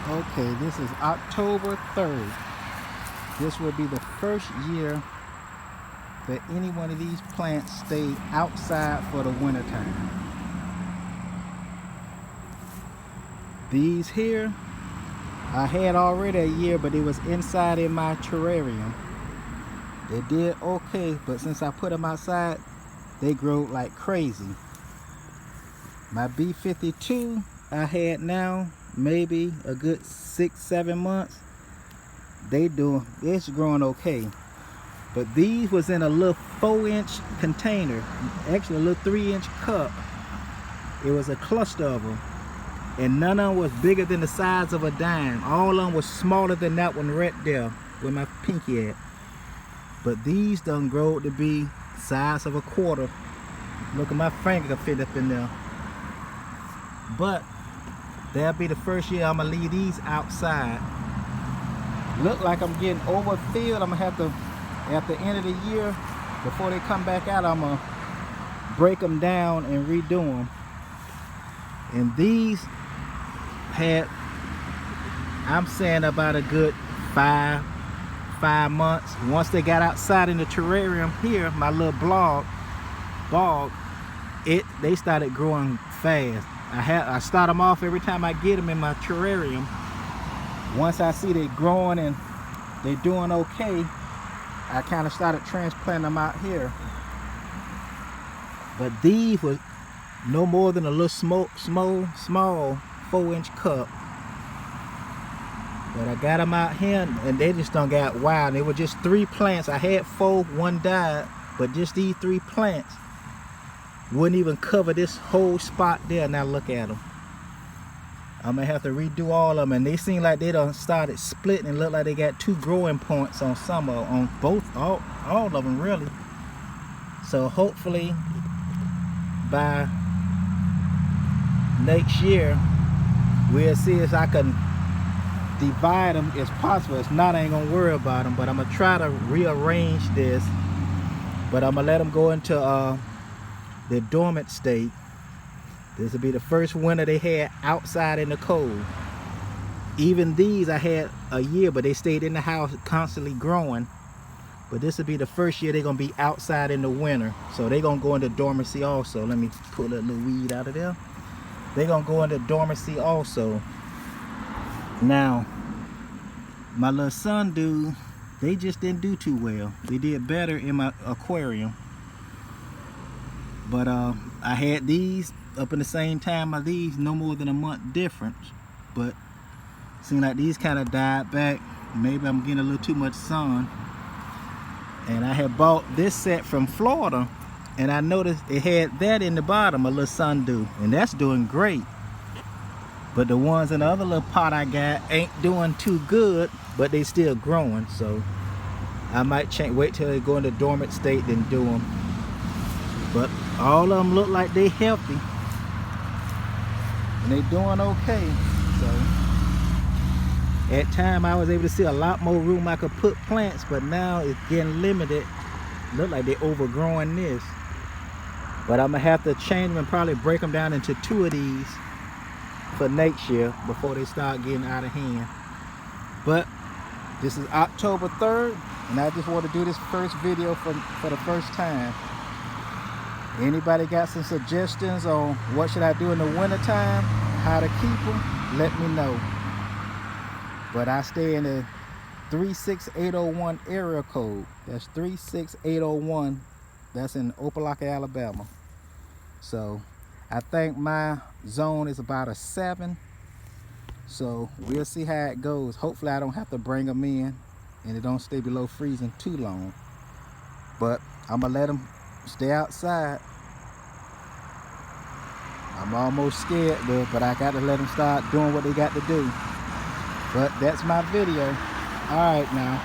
Okay, this is October 3rd. This will be the first year that any one of these plants stayed outside for the wintertime. These here, I had already a year, but it was inside in my terrarium. They did okay, but since I put them outside, they grow like crazy. My B-52 I had now maybe a good 6-7 months. It's growing okay. But these was in a little 4-inch container, actually a little 3-inch cup. It was a cluster of them, and none of them was bigger than the size of a dime. All of them was smaller than that one right there where my pinky at. But these done grow to be size of a quarter. Look at my finger fit up in there. But that'll be the first year I'm gonna leave these outside. Look like I'm getting overfilled. I'm gonna have to, at the end of the year, before they come back out, I'm gonna break them down and redo them. And these had, I'm saying, about a good five months. Once they got outside in the terrarium here, my little bog, they started growing fast. I start them off every time I get them in my terrarium. Once I see they growing and they doing okay, I kind of started transplanting them out here. But these was no more than a little small 4-inch cup. But I got them out here and they just done got wild. They were just 3 plants. I had 4, 1 died, but just these 3 plants wouldn't even cover this whole spot there. Now look at them. I'm gonna have to redo all of them, and they seem like they done started splitting and look like they got 2 growing points on some of, on both, all of them really. So hopefully by next year we'll see if I can divide them as possible. If not, I ain't gonna worry about them, but I'm gonna try to rearrange this. But I'm gonna let them go into the dormant state. This will be the first winter they had outside in the cold. Even these I had a year, but they stayed in the house constantly growing. But this will be the first year they're gonna be outside in the winter. So they're gonna go into dormancy also. Let me pull that little weed out of there. They're gonna go into dormancy also. Now, my little sundew, they just didn't do too well. They did better in my aquarium. But I had these up in the same time of these, no more than a month difference. But seemed like these kind of died back. Maybe I'm getting a little too much sun. And I had bought this set from Florida, and I noticed it had that in the bottom, a little sundew, and that's doing great. But the ones in the other little pot I got ain't doing too good, but they still growing. So I might wait till they go into dormant state, then do them. But all of them look like they healthy and they doing okay. So at time I was able to see a lot more room I could put plants, but now it's getting limited. Look like they overgrowing this. But I'm gonna have to change them and probably break them down into 2 of these for next year before they start getting out of hand. But this is October 3rd, and I just want to do this first video for the first time. Anybody got some suggestions on what should I do in the winter time, how to keep them, let me know. But I stay in the 36801 area code. That's 36801. That's in Opelika, Alabama. So I think my zone is about a 7. So we'll see how it goes. Hopefully I don't have to bring them in and it don't stay below freezing too long. But I'm gonna let them stay outside. I'm almost scared though, but I got to let them start doing what they got to do. But that's my video. All right now.